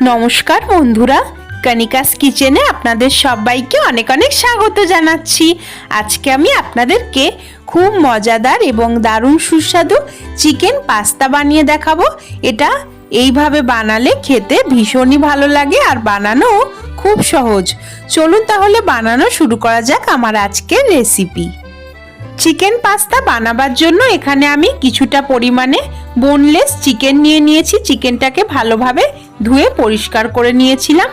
নমস্কার বন্ধুরা, কণিকাস কিচেনে আপনাদের সবাইকে অনেক অনেক স্বাগত জানাচ্ছি। আজকে আমি আপনাদেরকে খুব মজাদার এবং দারুণ সুস্বাদু চিকেন পাস্তা বানিয়ে দেখাবো। এটা এইভাবে বানালে খেতে ভীষণই ভালো লাগে আর বানানো খুব সহজ। চলুন তাহলে বানানো শুরু করা যাক আমার আজকের রেসিপি। চিকেন পাস্তা বানাবার জন্য এখানে আমি কিছুটা পরিমাণে বোনলেস চিকেন নিয়েছি। চিকেনটাকে ভালোভাবে ধুয়ে পরিষ্কার করে নিয়েছিলাম।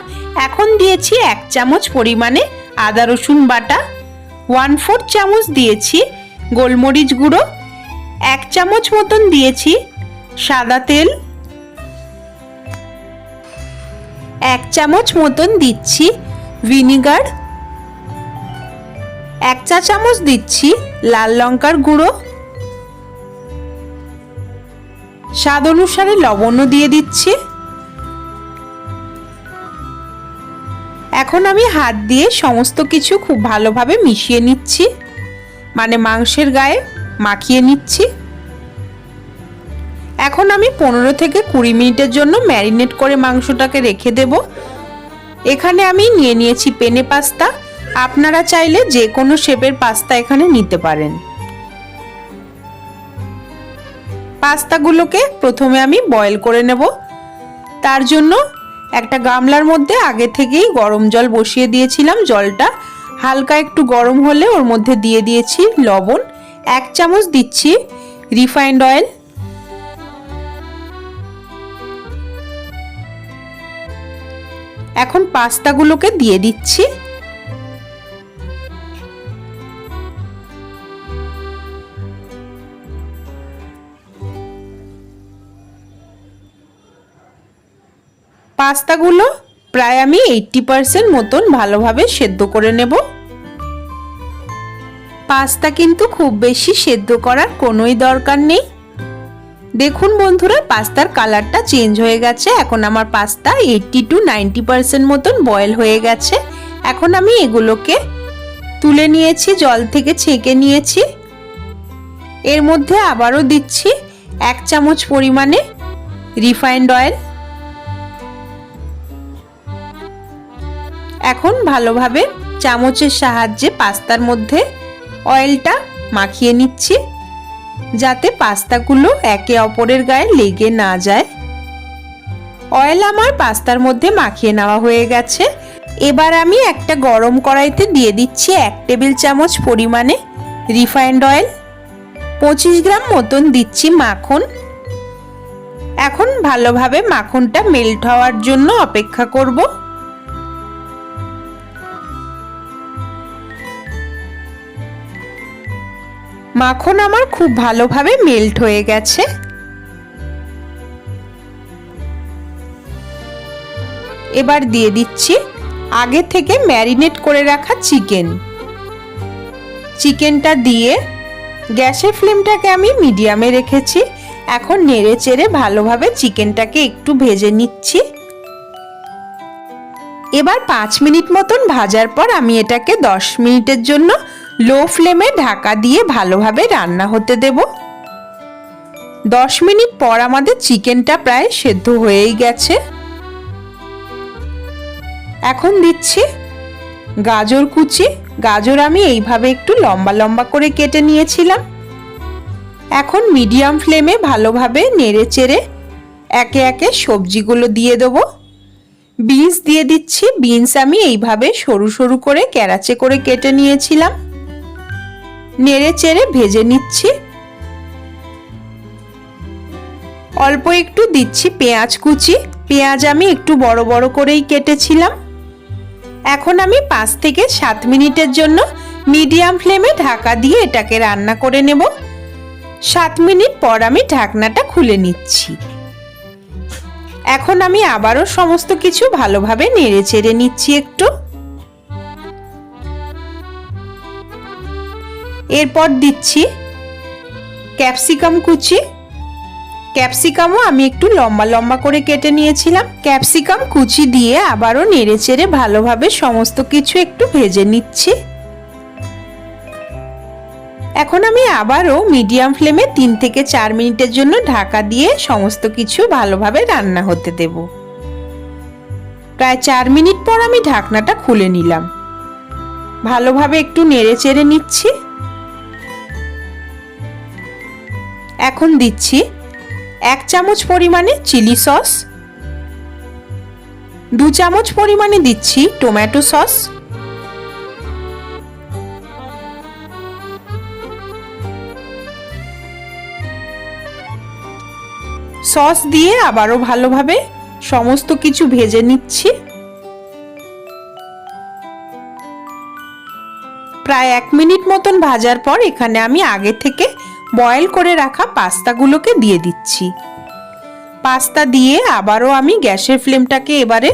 এখন দিয়েছি 1 চামচ পরিমাণে আদা রসুন বাটা, 1/4 চামচ দিয়েছি গোলমরিচ গুঁড়ো, 1 চামচ মতন দিয়েছি সাদা তেল, 1 চামচ মতন দিচ্ছি ভিনিগার, 1 চা চামচ দিচ্ছি লাল লঙ্কার গুঁড়ো, স্বাদ অনুসারে লবণও দিয়ে দিচ্ছি। এখন আমি হাত দিয়ে সমস্ত কিছু খুব ভালোভাবে মিশিয়ে নিচ্ছি, মানে মাংসের গায়ে মাখিয়ে নিচ্ছি। এখন আমি 15 থেকে 20 মিনিটের জন্য ম্যারিনেট করে মাংসটাকে রেখে দেব। এখানে আমি নিয়েছি পেনে পাস্তা। আপনারা চাইলে যে কোনো শেপের পাস্তা এখানে নিতে পারেন। পাস্তাগুলোকে প্রথমে আমি বয়েল করে নেব। তার জন্য একটা গামলার মধ্যে আগে থেকেই গরম জল বসিয়ে দিয়েছিলাম। জলটা হালকা একটু গরম হলে ওর মধ্যে দিয়ে দিয়েছি লবণ, 1 চামচ দিচ্ছি রিফাইন্ড অয়েল, এখন পাস্তাগুলোকে দিয়ে দিচ্ছি। পাস্তাগুলো প্রায় আমি 80% মতন ভালোভাবে সেদ্ধ করে নেব। পাস্তা কিন্তু খুব বেশি সেদ্ধ করার কোনোই দরকার নেই। দেখুন বন্ধুরা, পাস্তার কালারটা চেঞ্জ হয়ে গেছে। এখন আমার পাস্তা 80 to 90% মতন বয়েল হয়ে গেছে। এখন আমি এগুলোকে তুলে নিয়েছি, জল থেকে ছেঁকে নিয়েছি। এর মধ্যে আবারও দিচ্ছি 1 চামচ পরিমাণে রিফাইন্ড অয়েল। এখন ভালোভাবে চামচের সাহায্যে পাস্তার মধ্যে অয়েলটা মাখিয়ে নিচ্ছি, যাতে পাস্তাগুলো একে অপরের গায়ে লেগে না যায়। অয়েল আমার পাস্তার মধ্যে মাখিয়ে নেওয়া হয়ে গেছে। এবার আমি একটা গরম কড়াইতে দিয়ে দিচ্ছি 1 টেবিল চামচ পরিমাণে রিফাইন্ড অয়েল, 25 গ্রাম মতন দিচ্ছি মাখন। এখন ভালোভাবে মাখনটা মেল্ট হওয়ার জন্য অপেক্ষা করব। মাখন আমার খুব ভালোভাবে মেল্ট হয়ে গেছে। এবার দিয়ে দিচ্ছি আগে থেকে ম্যারিনেট করে রাখা চিকেনটা দিয়ে গ্যাসের ফ্লেমটাকে আমি মিডিয়ামে রেখেছি। এখন নেড়ে চেড়ে ভালোভাবে চিকেনটাকে একটু ভেজে নিচ্ছি। এবার 5 মিনিট মতন ভাজার পর আমি এটাকে 10 মিনিটের জন্য লো ফ্লেমে ঢাকা দিয়ে ভালোভাবে রান্না হতে দেব। 10 মিনিট পর আমাদের চিকেনটা প্রায় সেদ্ধ হয়েই গেছে। এখন দিচ্ছি গাজর কুচি। গাজর আমি এইভাবে একটু লম্বা লম্বা করে কেটে নিয়েছিলাম। এখন মিডিয়াম ফ্লেমে ভালোভাবে নেড়ে চেড়ে একে একে সবজিগুলো দিয়ে দেব। বিনস দিয়ে দিচ্ছি। বিনস আমি এইভাবে সরু সরু করে ক্যারাচে করে কেটে নিয়েছিলাম। নেড়ে চেড়ে ভেজে নিচ্ছি। অল্প একটু দিচ্ছি পেঁয়াজ কুচি। পেঁয়াজ আমি একটু বড় বড় করেই কেটেছিলাম। এখন আমি 5 থেকে 7 মিনিটের জন্য মিডিয়াম ফ্লেমে ঢাকা দিয়ে এটাকে রান্না করে নেব। 7 মিনিট পর আমি ঢাকনাটা খুলে নিচ্ছি। এখন আমি আবারও সমস্ত কিছু ভালোভাবে নেড়ে চেড়ে নিচ্ছি একটু। এরপর দিচ্ছি ক্যাপসিকাম কুচি। ক্যাপসিকামও আমি একটু লম্বা লম্বা করে কেটে নিয়েছিলাম। ক্যাপসিকাম কুচি দিয়ে আবারও নেড়ে চেড়ে ভালোভাবে সমস্ত কিছু একটু ভেজে নিচ্ছি। এখন আমি আবারও মিডিয়াম ফ্লেমে 3 থেকে 4 মিনিটের জন্য ঢাকা দিয়ে সমস্ত কিছু ভালোভাবে রান্না হতে দেব। প্রায় 4 মিনিট পর আমি ঢাকনাটা খুলে নিলাম। ভালোভাবে একটু নেড়ে চেড়ে নিচ্ছি। এখন দিচ্ছি 1 চামচ পরিমাণে চিলি সস, 2 চামচ পরিমাণে দিচ্ছি টমেটো সস, সস দিয়ে আবারও ভালোভাবে সমস্ত কিছু ভেজে নিচ্ছি। প্রায় 1 মিনিট মতন ভাজার পর এখানে আমি আগে থেকে বয়েল করে রাখা পাস্তাগুলোকে দিয়ে দিচ্ছি। পাস্তা দিয়ে আবারও আমি গ্যাসের ফ্লেমটাকে এবারে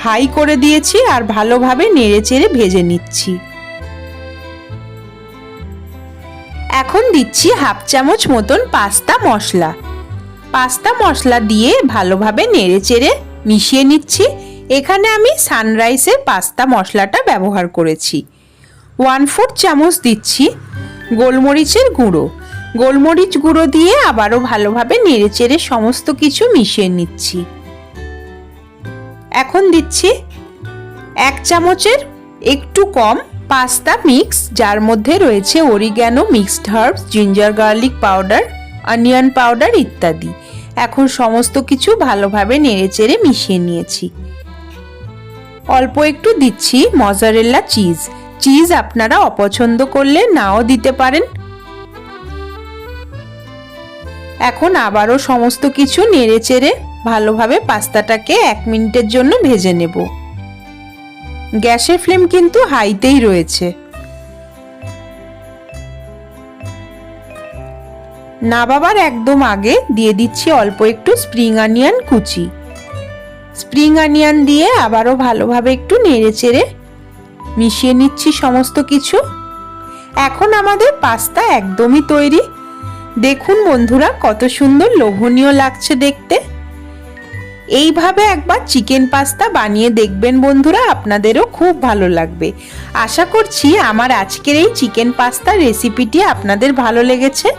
হাই করে দিয়েছি আর ভালোভাবে নেড়েচেড়ে ভেজে নিচ্ছি। এখন দিচ্ছি 1/2 চামচ মতন পাস্তা মশলা। পাস্তা মশলা দিয়ে ভালোভাবে নেড়েচেড়ে মিশিয়ে নিচ্ছি। এখানে আমি সানরাইসের পাস্তা মশলাটা ব্যবহার করেছি। 1/4 চামচ দিচ্ছি গোলমরিচের গুঁড়ো। গোলমরিচ গুঁড়ো দিয়ে আবারও ভালোভাবে নেড়েচেড়ে সমস্ত কিছু মিশিয়ে নিচ্ছি। এখন দিচ্ছি 1 চামচের একটু কম পাস্তা মিক্স, যার মধ্যে রয়েছে oregano, mixed herbs, ginger garlic powder, onion powder ইত্যাদি। এখন সমস্ত কিছু ভালোভাবে নেড়েচেড়ে মিশিয়ে নিয়েছি। অল্প একটু দিচ্ছি মজারেলা চিজ। চিজ আপনারা অপছন্দ করলে নাও দিতে পারেন। এখন আবারও সমস্ত কিছু নেড়েচেড়ে ভালোভাবে পাস্তাটাকে 1 মিনিটের জন্য ভেজে নেব। গ্যাসের ফ্লেম কিন্তু হাইতেই রয়েছে। নামাবার একদম আগে দিয়ে দিচ্ছি অল্প একটু স্প্রিং অনিয়ন কুচি। স্প্রিং অনিয়ন দিয়ে আবারও ভালোভাবে একটু নেড়েচেড়ে মিশিয়ে নিচ্ছি সমস্ত কিছু। এখন আমাদের পাস্তা একদমই তৈরি। দেখুন বন্ধুরা, কত সুন্দর লোভনীয় লাগছে দেখতে। এইভাবে একবার চিকেন পাস্তা বানিয়ে দেখবেন বন্ধুরা, আপনাদেরও খুব ভালো লাগবে। আশা করছি আমার আজকের এই চিকেন পাস্তার রেসিপিটি আপনাদের ভালো লেগেছে।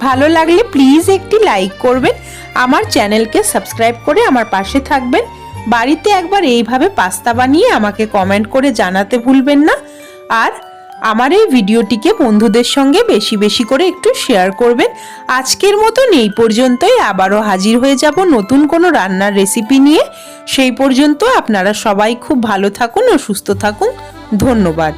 ভালো লাগলে প্লিজ একটি লাইক করবেন, আমার চ্যানেলকে সাবস্ক্রাইব করে আমার পাশে থাকবেন। বাড়িতে একবার এইভাবে পাস্তা বানিয়ে আমাকে কমেন্ট করে জানাতে ভুলবেন না। আর আমার এই ভিডিওটিকে বন্ধুদের সঙ্গে বেশি বেশি করে একটু শেয়ার করবেন। আজকের মতন এই পর্যন্তই। আবারও হাজির হয়ে যাব নতুন কোনো রান্নার রেসিপি নিয়ে। সেই পর্যন্ত আপনারা সবাই খুব ভালো থাকুন ও সুস্থ থাকুন। ধন্যবাদ।